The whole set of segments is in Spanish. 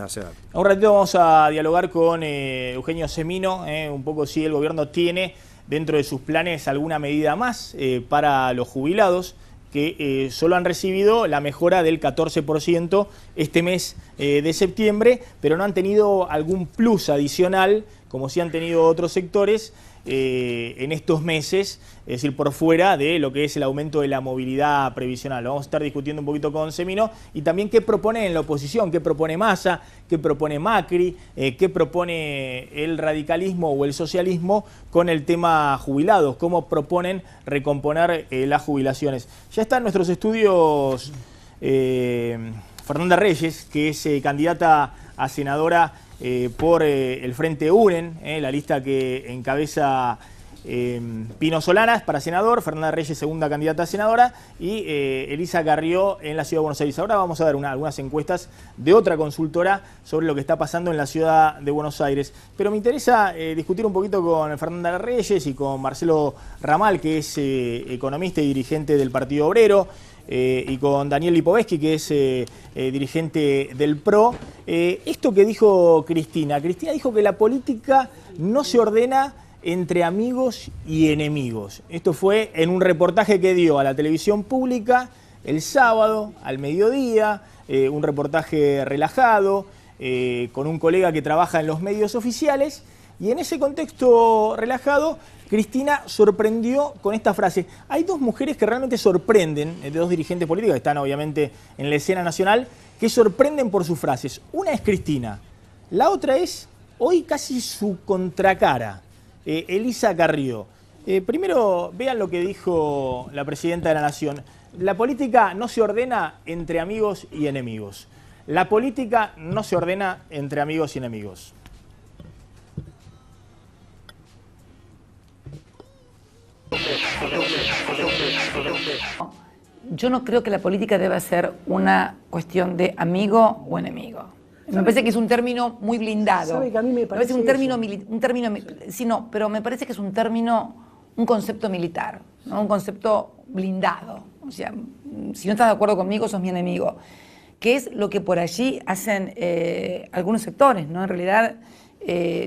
esta ciudad. Un ratito vamos a dialogar con Eugenio Semino, un poco si el gobierno tiene dentro de sus planes alguna medida más para los jubilados que solo han recibido la mejora del 14% este mes de septiembre, pero no han tenido algún plus adicional, como sí han tenido otros sectores, en estos meses, es decir, por fuera de lo que es el aumento de la movilidad previsional. Lo vamos a estar discutiendo un poquito con Semino y también qué propone en la oposición, qué propone Massa, qué propone Macri, qué propone el radicalismo o el socialismo con el tema jubilados, cómo proponen recomponer las jubilaciones. Ya está en nuestros estudios Fernanda Reyes, que es candidata a senadora por el Frente UNEN, la lista que encabeza Pino Solanas para senador, Fernanda Reyes segunda candidata a senadora y Elisa Carrió en la Ciudad de Buenos Aires. Ahora vamos a ver algunas encuestas de otra consultora sobre lo que está pasando en la Ciudad de Buenos Aires. Pero me interesa discutir un poquito con Fernanda Reyes y con Marcelo Ramal, que es economista y dirigente del Partido Obrero, y con Daniel Lipovetsky, que es dirigente del PRO. Esto que dijo Cristina dijo que la política no se ordena entre amigos y enemigos. Esto fue en un reportaje que dio a la televisión pública el sábado al mediodía, un reportaje relajado, con un colega que trabaja en los medios oficiales, y en ese contexto relajado Cristina sorprendió con esta frase. Hay dos mujeres que realmente sorprenden, de dos dirigentes políticos que están obviamente en la escena nacional, que sorprenden por sus frases. Una es Cristina, la otra es hoy casi su contracara, Elisa Carrió. Primero vean lo que dijo la presidenta de la Nación. La política no se ordena entre amigos y enemigos. La política no se ordena entre amigos y enemigos. Yo no creo que la política deba ser una cuestión de amigo o enemigo. Me parece que es un término muy blindado. ¿Sabe que a mí me parece un término sí, no, pero me parece que es un término, un concepto militar, ¿no? Un concepto blindado. O sea, si no estás de acuerdo conmigo, sos mi enemigo. Que es lo que por allí hacen algunos sectores, ¿no? En realidad,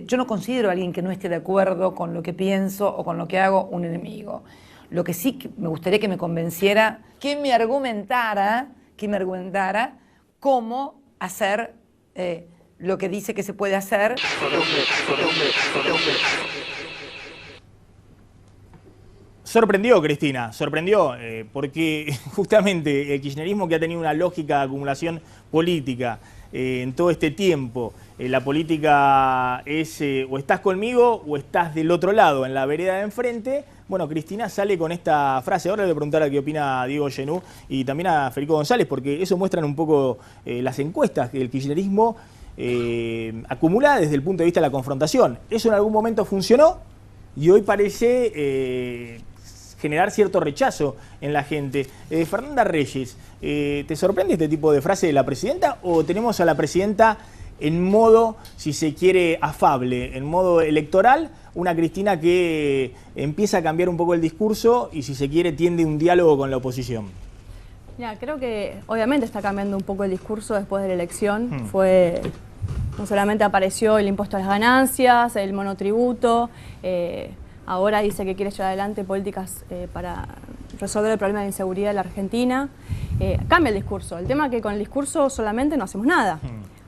yo no considero a alguien que no esté de acuerdo con lo que pienso o con lo que hago un enemigo. Lo que sí me gustaría que me convenciera, que me argumentara cómo hacer lo que dice que se puede hacer. Sorprendió Cristina, sorprendió, porque justamente el kirchnerismo, que ha tenido una lógica de acumulación política en todo este tiempo, la política es o estás conmigo o estás del otro lado, en la vereda de enfrente. Bueno, Cristina sale con esta frase. Ahora le voy a preguntar a qué opina Diego Genú y también a Federico González, porque eso muestran un poco las encuestas, que el kirchnerismo acumula desde el punto de vista de la confrontación. Eso en algún momento funcionó y hoy parece generar cierto rechazo en la gente. Fernanda Reyes, ¿te sorprende este tipo de frase de la presidenta o tenemos a la presidenta en modo, si se quiere, afable, en modo electoral? Una Cristina que empieza a cambiar un poco el discurso y, si se quiere, tiende un diálogo con la oposición. Ya, creo que obviamente está cambiando un poco el discurso después de la elección. No solamente apareció el impuesto a las ganancias, el monotributo, ahora dice que quiere llevar adelante políticas para resolver el problema de inseguridad de la Argentina. Cambia el discurso. El tema es que con el discurso solamente no hacemos nada.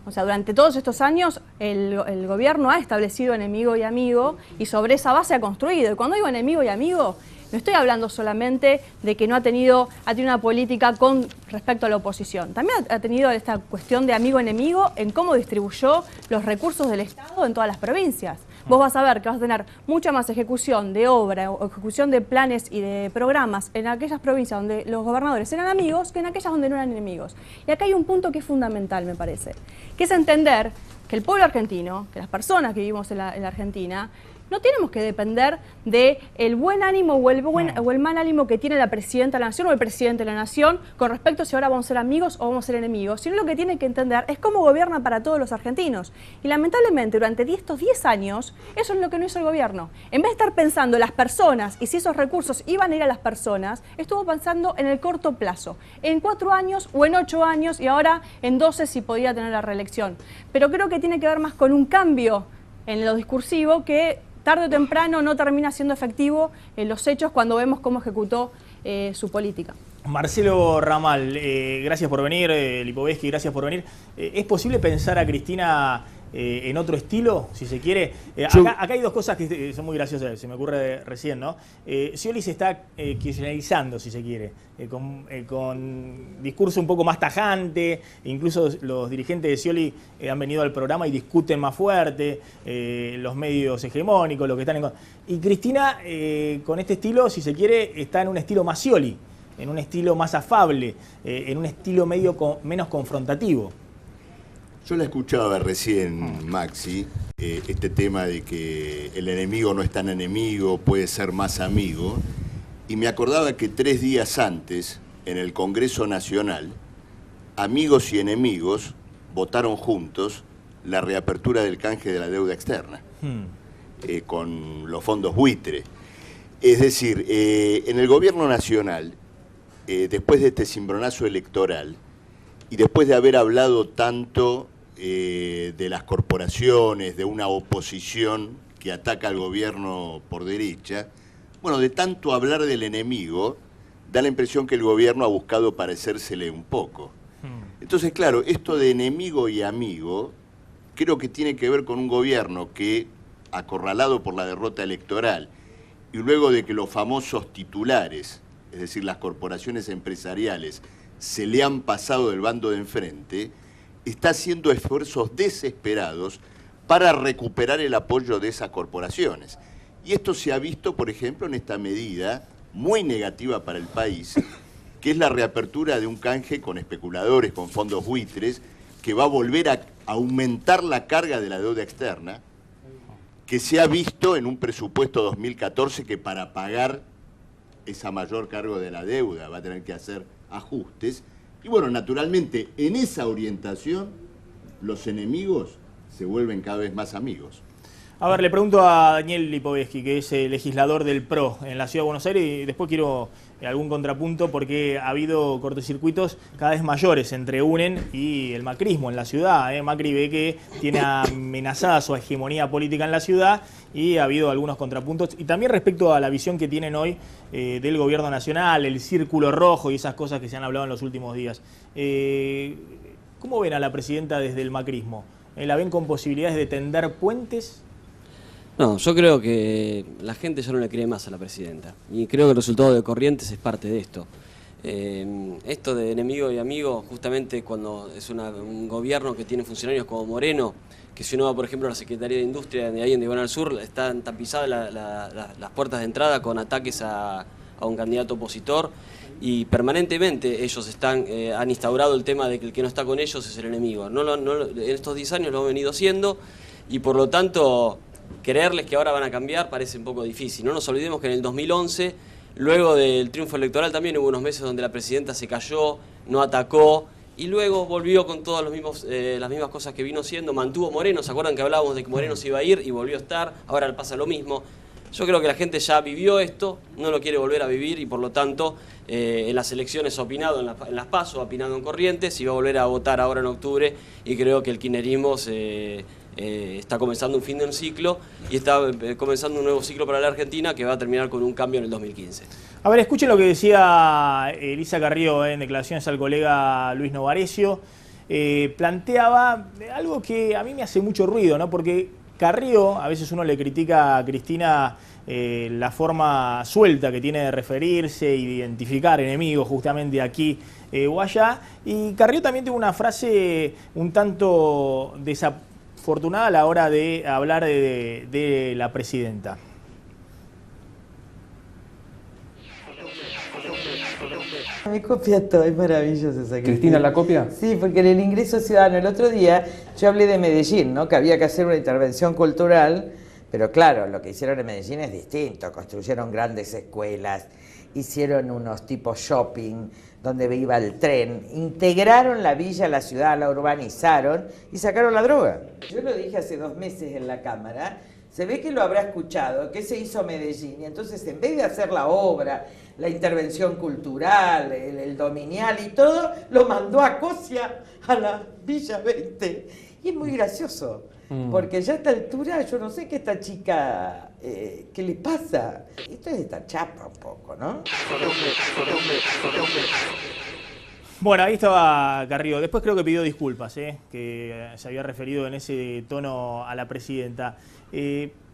O sea, durante todos estos años el gobierno ha establecido enemigo y amigo y sobre esa base ha construido. Y cuando digo enemigo y amigo, no estoy hablando solamente de que no ha tenido una política con respecto a la oposición. También ha tenido esta cuestión de amigo-enemigo en cómo distribuyó los recursos del Estado en todas las provincias. Vos vas a ver que vas a tener mucha más ejecución de obra o ejecución de planes y de programas en aquellas provincias donde los gobernadores eran amigos que en aquellas donde no eran enemigos. Y acá hay un punto que es fundamental, me parece, que es entender que el pueblo argentino, que las personas que vivimos en la Argentina, no tenemos que depender del buen ánimo o el mal ánimo que tiene la presidenta de la Nación o el presidente de la Nación con respecto a si ahora vamos a ser amigos o vamos a ser enemigos, sino lo que tiene que entender es cómo gobierna para todos los argentinos. Y lamentablemente durante estos 10 años eso es lo que no hizo el gobierno. En vez de estar pensando en las personas y si esos recursos iban a ir a las personas, estuvo pensando en el corto plazo, en 4 años o en 8 años y ahora en 12 si podía tener la reelección. Pero creo que tiene que ver más con un cambio en lo discursivo que tarde o temprano no termina siendo efectivo en los hechos cuando vemos cómo ejecutó su política. Marcelo Ramal, gracias por venir, Lipovetsky, gracias por venir. ¿Es posible pensar a Cristina en otro estilo, si se quiere? Acá hay dos cosas que son muy graciosas, se me ocurre recién, ¿no? Scioli se está kirchnerizando, si se quiere, con discurso un poco más tajante, incluso los dirigentes de Scioli han venido al programa y discuten más fuerte, los medios hegemónicos, los que están en... Y Cristina, con este estilo, si se quiere, está en un estilo más Scioli, en un estilo más afable, en un estilo menos confrontativo. Yo la escuchaba recién, Maxi, este tema de que el enemigo no es tan enemigo, puede ser más amigo, y me acordaba que 3 días antes, en el Congreso Nacional, amigos y enemigos votaron juntos la reapertura del canje de la deuda externa, con los fondos buitre. Es decir, en el Gobierno Nacional, después de este cimbronazo electoral, y después de haber hablado tanto de las corporaciones, de una oposición que ataca al gobierno por derecha, bueno, de tanto hablar del enemigo, da la impresión que el gobierno ha buscado parecérsele un poco. Entonces, claro, esto de enemigo y amigo, creo que tiene que ver con un gobierno que, acorralado por la derrota electoral, y luego de que los famosos titulares, es decir, las corporaciones empresariales, se le han pasado del bando de enfrente, está haciendo esfuerzos desesperados para recuperar el apoyo de esas corporaciones. Y esto se ha visto, por ejemplo, en esta medida muy negativa para el país, que es la reapertura de un canje con especuladores, con fondos buitres, que va a volver a aumentar la carga de la deuda externa, que se ha visto en un presupuesto 2014 que para pagar esa mayor carga de la deuda va a tener que hacer ajustes. Y bueno, naturalmente, en esa orientación, los enemigos se vuelven cada vez más amigos. A ver, le pregunto a Daniel Lipovetsky, que es legislador del PRO en la Ciudad de Buenos Aires, y después quiero algún contrapunto porque ha habido cortocircuitos cada vez mayores entre UNEN y el macrismo en la ciudad. Macri ve que tiene amenazada su hegemonía política en la ciudad y ha habido algunos contrapuntos. Y también respecto a la visión que tienen hoy del gobierno nacional, el círculo rojo y esas cosas que se han hablado en los últimos días. ¿Cómo ven a la presidenta desde el macrismo? ¿La ven con posibilidades de tender puentes? No, yo creo que la gente ya no le cree más a la presidenta. Y creo que el resultado de Corrientes es parte de esto. Esto de enemigo y amigo, justamente cuando es un gobierno que tiene funcionarios como Moreno, que si uno va, por ejemplo, a la Secretaría de Industria de ahí en Diagonal Sur, están tapizadas las puertas de entrada con ataques a un candidato opositor. Y permanentemente ellos han instaurado el tema de que el que no está con ellos es el enemigo. En estos 10 años lo han venido haciendo y por lo tanto creerles que ahora van a cambiar parece un poco difícil. No nos olvidemos que en el 2011, luego del triunfo electoral, también hubo unos meses donde la presidenta se cayó, no atacó y luego volvió con todas las mismas cosas que vino siendo. Mantuvo Moreno, ¿se acuerdan que hablábamos de que Moreno se iba a ir y volvió a estar? Ahora pasa lo mismo. Yo creo que la gente ya vivió esto, no lo quiere volver a vivir y por lo tanto en las elecciones ha opinado, en las PASO ha opinado en Corrientes y va a volver a votar ahora en octubre y creo que el kirchnerismo está comenzando un fin de un ciclo y está comenzando un nuevo ciclo para la Argentina que va a terminar con un cambio en el 2015. A ver, escuchen lo que decía Elisa Carrió en declaraciones al colega Luis Novarecio. Planteaba algo que a mí me hace mucho ruido, ¿no? Porque Carrió, a veces uno le critica a Cristina la forma suelta que tiene de referirse y de identificar enemigos justamente aquí o allá. Y Carrió también tiene una frase un tanto desafortunada a la hora de hablar de la presidenta. Me copia todo, es maravilloso esa ¿Cristina la copia? Sí, porque en el ingreso ciudadano el otro día yo hablé de Medellín, ¿no? Que había que hacer una intervención cultural, Pero claro, lo que hicieron en Medellín es distinto. Construyeron grandes escuelas, hicieron unos tipos shopping donde iba el tren, integraron la villa a la ciudad, la urbanizaron y sacaron la droga. Yo lo dije hace 2 meses en la Cámara, se ve que lo habrá escuchado, que se hizo Medellín, y entonces en vez de hacer la obra, la intervención cultural, el dominial y todo, lo mandó a Cosia, a la Villa 20. Y es muy gracioso, porque ya a esta altura yo no sé qué esta chica, qué le pasa. Esto es esta chapa un poco, ¿no? Bueno, ahí estaba Carrió. Después creo que pidió disculpas, que se había referido en ese tono a la presidenta.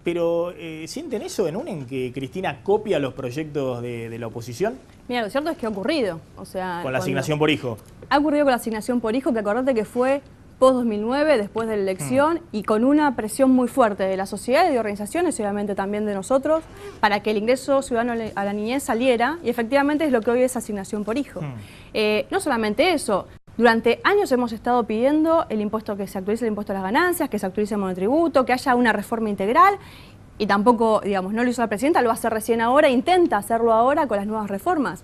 Pero, ¿sienten eso en que Cristina copia los proyectos de la oposición? Mira, lo cierto es que ha ocurrido. O sea, con la asignación por hijo. Ha ocurrido con la asignación por hijo, que acordate que fue post-2009, después de la elección, y con una presión muy fuerte de la sociedad y de organizaciones, y obviamente también de nosotros, para que el ingreso ciudadano a la niñez saliera, y efectivamente es lo que hoy es asignación por hijo. No solamente eso, durante años hemos estado pidiendo que se actualice el impuesto a las ganancias, que se actualice el monotributo, que haya una reforma integral, y tampoco, digamos, no lo hizo la presidenta, lo hace recién ahora, intenta hacerlo ahora con las nuevas reformas.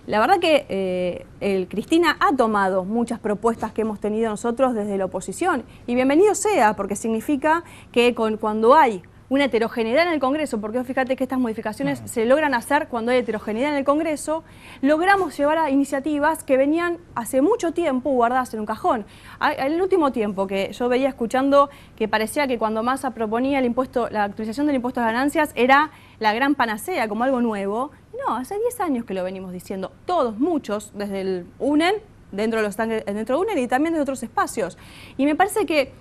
La verdad que Cristina ha tomado muchas propuestas que hemos tenido nosotros desde la oposición, y bienvenido sea, porque significa que cuando hay una heterogeneidad en el Congreso, porque fíjate que estas modificaciones se logran hacer cuando hay heterogeneidad en el Congreso, logramos llevar a iniciativas que venían hace mucho tiempo guardadas en un cajón. En el último tiempo que yo veía escuchando que parecía que cuando Massa proponía la actualización del impuesto a las ganancias era la gran panacea, como algo nuevo. No, hace 10 años que lo venimos diciendo, todos, muchos, desde el UNEN, dentro de UNEN y también de otros espacios. Y me parece que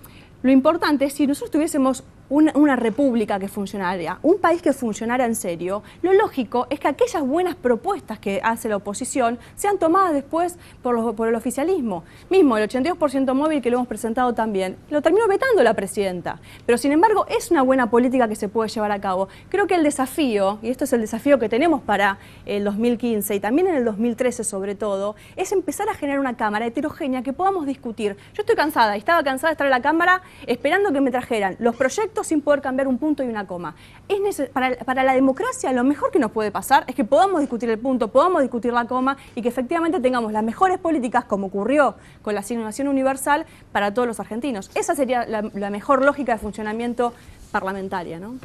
lo importante es si nosotros tuviésemos una república que funcionara, un país que funcionara en serio, lo lógico es que aquellas buenas propuestas que hace la oposición sean tomadas después por el oficialismo. Mismo el 82% móvil que lo hemos presentado también, lo terminó vetando la presidenta. Pero sin embargo es una buena política que se puede llevar a cabo. Creo que el desafío, y esto es el desafío que tenemos para el 2015 y también en el 2013 sobre todo, es empezar a generar una Cámara heterogénea que podamos discutir. Yo estoy cansada, y estaba cansada de estar en la Cámara esperando que me trajeran los proyectos sin poder cambiar un punto y una coma. Para la democracia lo mejor que nos puede pasar es que podamos discutir el punto, podamos discutir la coma y que efectivamente tengamos las mejores políticas, como ocurrió con la asignación universal, para todos los argentinos. Esa sería la mejor lógica de funcionamiento parlamentaria, ¿no?